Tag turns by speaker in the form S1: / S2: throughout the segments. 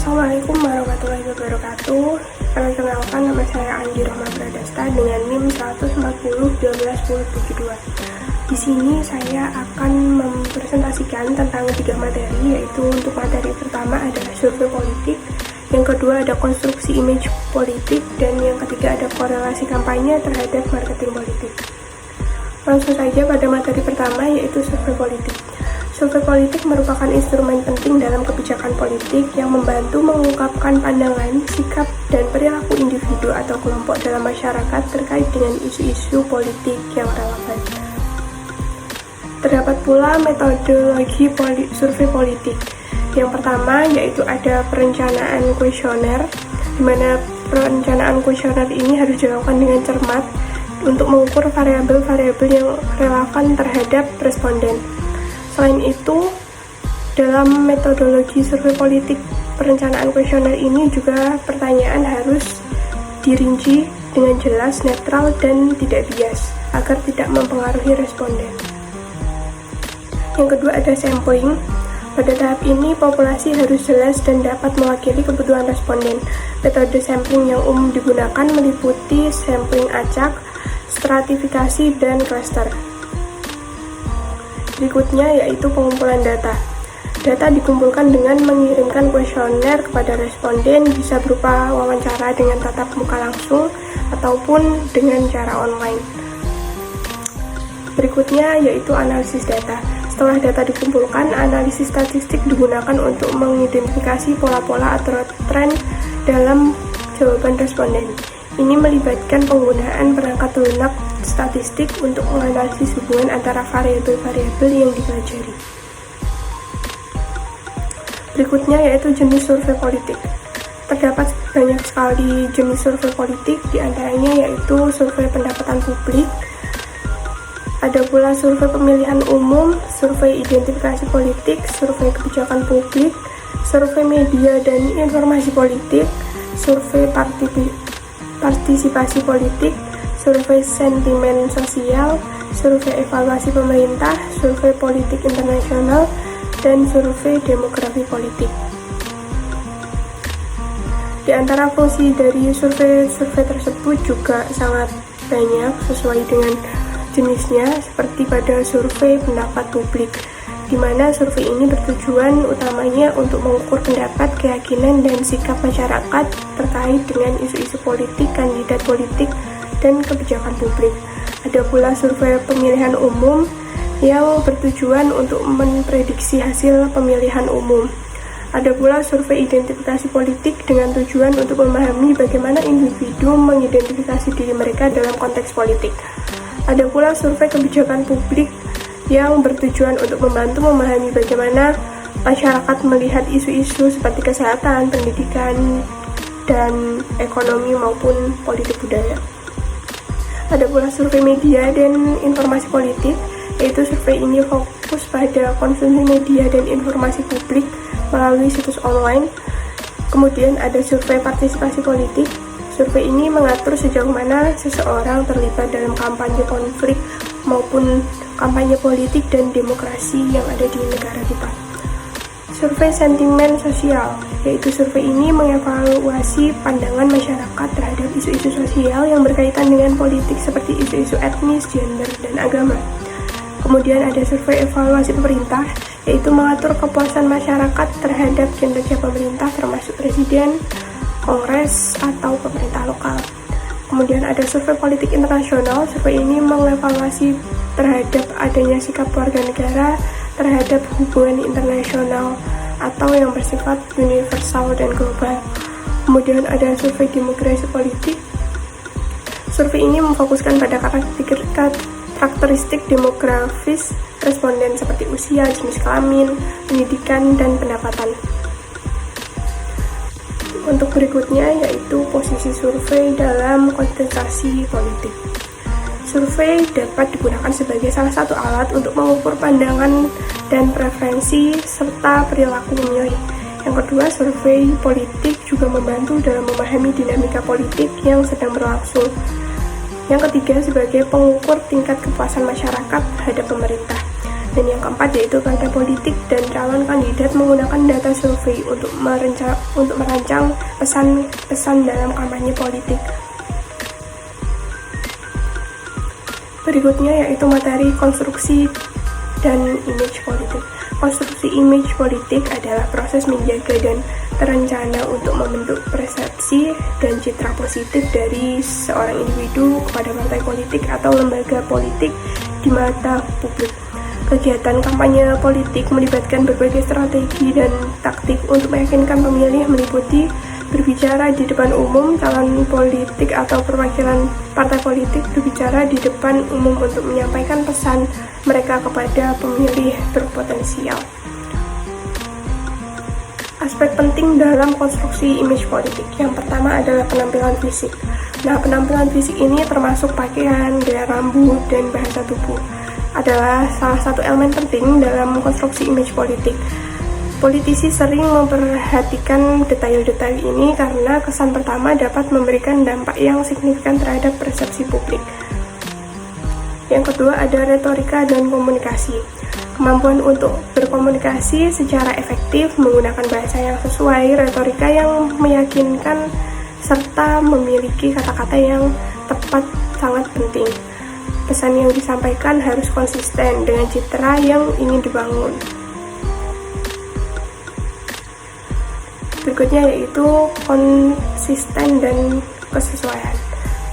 S1: Assalamualaikum warahmatullahi wabarakatuh. Perkenalkan, nama saya Andi Rohma Pradasta dengan NIM 140 Di sini saya akan mempresentasikan tentang 3 materi, yaitu untuk materi pertama adalah survei politik, yang kedua ada konstruksi image politik, dan yang ketiga ada korelasi kampanye terhadap marketing politik. Langsung saja pada materi pertama, yaitu survei politik. Survei politik merupakan instrumen penting dalam kebijakan politik yang membantu mengungkapkan pandangan, sikap, dan perilaku individu atau kelompok dalam masyarakat terkait dengan isu-isu politik yang relevan. Terdapat pula metodologi survei politik. Yang pertama yaitu ada perencanaan kuesioner, di mana perencanaan kuesioner ini harus dilakukan dengan cermat untuk mengukur variabel-variabel yang relevan terhadap responden. Selain itu, dalam metodologi survei politik perencanaan kuesioner ini juga pertanyaan harus dirinci dengan jelas, netral, dan tidak bias agar tidak mempengaruhi responden. Yang kedua ada sampling. Pada tahap ini, populasi harus jelas dan dapat mewakili kebutuhan responden. Metode sampling yang umum digunakan meliputi sampling acak, stratifikasi, dan cluster. Berikutnya yaitu pengumpulan data. Data dikumpulkan dengan mengirimkan kuesioner kepada responden, bisa berupa wawancara dengan tatap muka langsung ataupun dengan cara online. Berikutnya yaitu analisis data. Setelah data dikumpulkan, analisis statistik digunakan untuk mengidentifikasi pola-pola atau tren dalam jawaban responden. Ini melibatkan penggunaan perangkat lunak statistik untuk menganalisis hubungan antara variabel-variabel yang dipelajari. Berikutnya yaitu jenis survei politik. Terdapat banyak sekali jenis survei politik, diantaranya yaitu survei pendapatan publik, ada pula survei pemilihan umum, survei identifikasi politik, survei kebijakan publik, survei media dan informasi politik, survei partisipasi politik, survei sentimen sosial, survei evaluasi pemerintah, survei politik internasional, dan survei demografi politik. Di antara fungsi dari survei tersebut juga sangat banyak sesuai dengan jenisnya, seperti pada survei pendapat publik, di mana survei ini bertujuan utamanya untuk mengukur pendapat, keyakinan, dan sikap masyarakat terkait dengan isu-isu politik, kandidat politik, dan kebijakan publik. Ada pula survei pemilihan umum yang bertujuan untuk memprediksi hasil pemilihan umum. Ada pula survei identifikasi politik dengan tujuan untuk memahami bagaimana individu mengidentifikasi diri mereka dalam konteks politik. Ada pula survei kebijakan publik yang bertujuan untuk membantu memahami bagaimana masyarakat melihat isu-isu seperti kesehatan, pendidikan, dan ekonomi maupun politik budaya. Ada pula survei media dan informasi politik, yaitu survei ini fokus pada konsumsi media dan informasi publik melalui situs online. Kemudian ada survei partisipasi politik. Survei ini mengatur sejauh mana seseorang terlibat dalam kampanye konflik maupun kampanye politik dan demokrasi yang ada di negara kita. Survei sentimen sosial, yaitu survei ini mengevaluasi pandangan masyarakat terhadap isu-isu sosial yang berkaitan dengan politik seperti isu-isu etnis, gender, dan agama. Kemudian ada survei evaluasi pemerintah, yaitu mengatur kepuasan masyarakat terhadap kinerja pemerintah termasuk presiden, kongres, atau pemerintah lokal. Kemudian ada survei politik internasional. Survei ini mengevaluasi terhadap adanya sikap warga negara terhadap hubungan internasional atau yang bersifat universal dan global. Kemudian ada survei demografi politik. Survei ini memfokuskan pada karakteristik demografis responden seperti usia, jenis kelamin, pendidikan, dan pendapatan. Untuk berikutnya yaitu posisi survei dalam kontestasi politik. Survei dapat digunakan sebagai salah satu alat untuk mengukur pandangan dan preferensi serta perilaku pemilih. Yang kedua, survei politik juga membantu dalam memahami dinamika politik yang sedang berlangsung. Yang ketiga, sebagai pengukur tingkat kepuasan masyarakat terhadap pemerintah. Dan yang keempat yaitu partai politik dan calon kandidat menggunakan data survei untuk merancang pesan-pesan dalam kampanye politik. Berikutnya yaitu materi konstruksi dan image politik. Konstruksi image politik adalah proses menjaga dan terencana untuk membentuk persepsi dan citra positif dari seorang individu kepada partai politik atau lembaga politik di mata publik. Kegiatan kampanye politik melibatkan berbagai strategi dan taktik untuk meyakinkan pemilih, meliputi berbicara di depan umum, calon politik atau perwakilan partai politik berbicara di depan umum untuk menyampaikan pesan mereka kepada pemilih berpotensial. Aspek penting dalam konstruksi image politik. Yang pertama adalah penampilan fisik. Nah, penampilan fisik ini termasuk pakaian, gaya rambut, dan bahasa tubuh. Adalah salah satu elemen penting dalam konstruksi image politik. Politisi sering memperhatikan detail-detail ini karena kesan pertama dapat memberikan dampak yang signifikan terhadap persepsi publik. Yang kedua ada retorika dan komunikasi. Kemampuan untuk berkomunikasi secara efektif menggunakan bahasa yang sesuai, retorika yang meyakinkan, serta memiliki kata-kata yang tepat sangat penting. Pesan yang disampaikan harus konsisten dengan citra yang ingin dibangun. Berikutnya yaitu konsisten dan kesesuaian.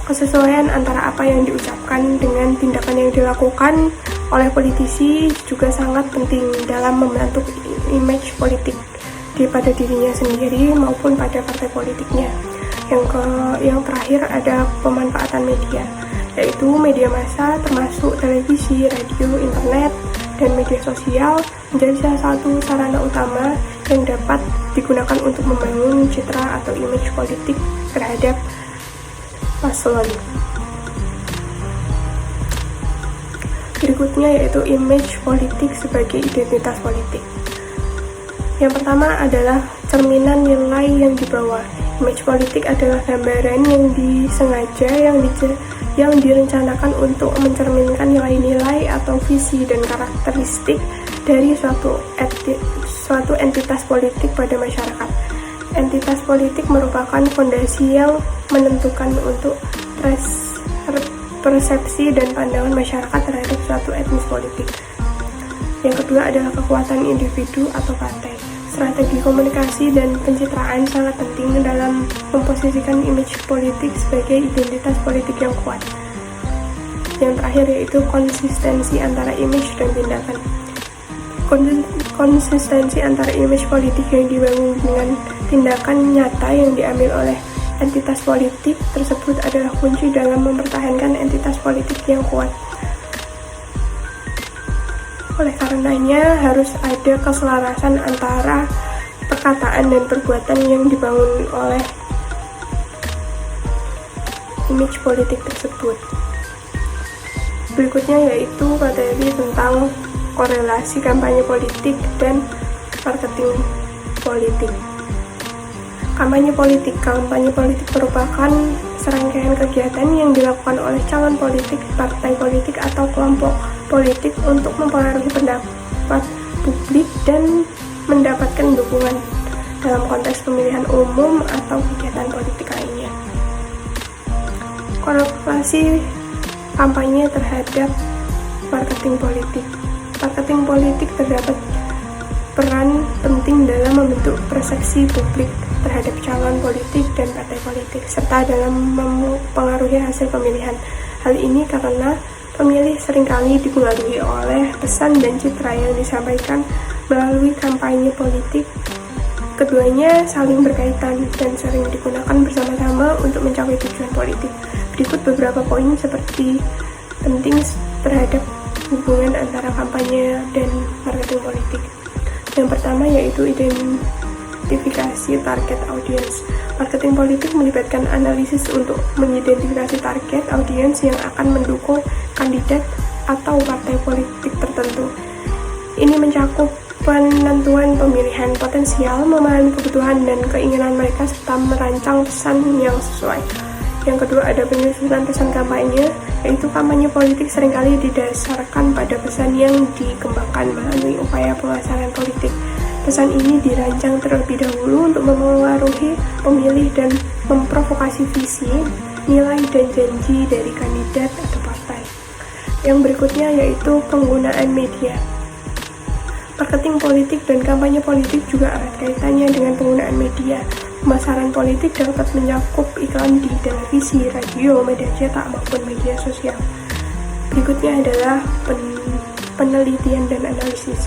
S1: Kesesuaian antara apa yang diucapkan dengan tindakan yang dilakukan oleh politisi juga sangat penting dalam membentuk image politik pada dirinya sendiri maupun pada partai politiknya. Yang terakhir ada pemanfaatan media, yaitu media massa termasuk televisi, radio, internet, dan media sosial menjadi salah satu sarana utama yang dapat digunakan untuk membangun citra atau image politik terhadap paslon. Berikutnya yaitu image politik sebagai identitas politik. Yang pertama adalah cerminan nilai yang dibawa. Image politik adalah gambaran yang disengaja yang direncanakan untuk mencerminkan nilai-nilai atau visi dan karakteristik dari suatu entitas politik pada masyarakat. Entitas politik merupakan fondasi yang menentukan untuk persepsi dan pandangan masyarakat terhadap suatu etnis politik. Yang kedua adalah kekuatan individu atau partai. Strategi komunikasi dan pencitraan sangat penting dalam memposisikan image politik sebagai identitas politik yang kuat. Yang terakhir yaitu konsistensi antara image dan tindakan. Konsistensi antara image politik yang dibangun dengan tindakan nyata yang diambil oleh entitas politik tersebut adalah kunci dalam mempertahankan entitas politik yang kuat. Oleh karenanya harus ada keselarasan antara perkataan dan perbuatan yang dibangun oleh image politik tersebut. Berikutnya yaitu materi tentang korelasi kampanye politik dan marketing politik. Kampanye politik merupakan serangkaian kegiatan yang dilakukan oleh calon politik, partai politik, atau kelompok politik untuk mempengaruhi pendapat publik dan mendapatkan dukungan dalam konteks pemilihan umum atau kegiatan politik lainnya. Korelasi kampanye terhadap marketing politik. Marketing politik terdapat peran penting dalam membentuk persepsi publik terhadap calon politik dan partai politik, serta dalam mempengaruhi hasil pemilihan. Hal ini karena pemilih seringkali dipengaruhi oleh pesan dan citra yang disampaikan melalui kampanye politik. Keduanya saling berkaitan dan sering digunakan bersama-sama untuk mencapai tujuan politik. Berikut beberapa poin seperti penting terhadap hubungan antara kampanye dan marketing politik. Yang pertama yaitu identifikasi target audience. Marketing politik melibatkan analisis untuk mengidentifikasi target audience yang akan mendukung kandidat atau partai politik tertentu. Ini mencakup penentuan pemilihan potensial, memahami kebutuhan dan keinginan mereka, serta merancang pesan yang sesuai. Yang kedua ada penyusunan pesan kampanye, yaitu kampanye politik seringkali didasarkan pada pesan yang dikembangkan melalui upaya pemasaran politik. Pesan ini dirancang terlebih dahulu untuk memengaruhi pemilih dan memprovokasi visi, nilai, dan janji dari kandidat atau partai. Yang berikutnya yaitu penggunaan media. Marketing politik dan kampanye politik juga erat kaitannya dengan penggunaan media. Pemasaran politik dapat mencakup iklan di televisi, radio, media cetak, maupun media sosial. Berikutnya adalah penelitian dan analisis.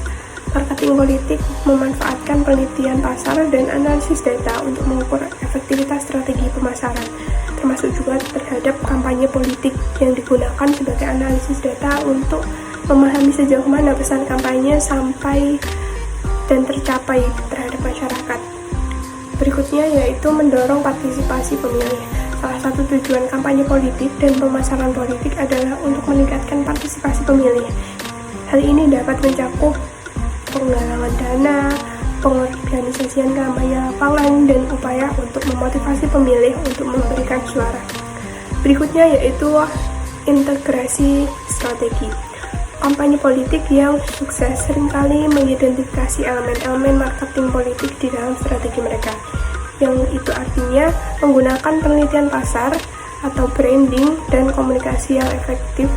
S1: Marketing politik memanfaatkan penelitian pasar dan analisis data untuk mengukur efektivitas strategi pemasaran, termasuk juga terhadap kampanye politik yang digunakan sebagai analisis data untuk memahami sejauh mana pesan kampanye sampai dan tercapai terhadap masyarakat. Berikutnya yaitu mendorong partisipasi pemilih. Salah satu tujuan kampanye politik dan pemasaran politik adalah untuk meningkatkan partisipasi pemilih. Hal ini dapat mencakup penggalangan dana, pengorganisasian kampanye lapangan, dan upaya untuk memotivasi pemilih untuk memberikan suara. Berikutnya yaitu integrasi strategi. Kampanye politik yang sukses seringkali mengidentifikasi elemen-elemen marketing politik di dalam strategi mereka, yang itu artinya menggunakan penelitian pasar atau branding dan komunikasi yang efektif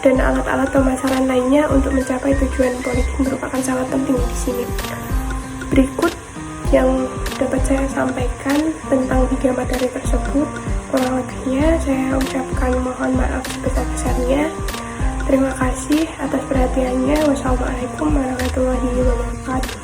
S1: dan alat-alat pemasaran lainnya untuk mencapai tujuan politik merupakan sangat penting di sini. Berikut yang dapat saya sampaikan tentang 3 materi tersebut. Kurang lebihnya saya ucapkan mohon maaf sebesar-besarnya. Terima kasih atas perhatiannya. Wassalamualaikum warahmatullahi wabarakatuh.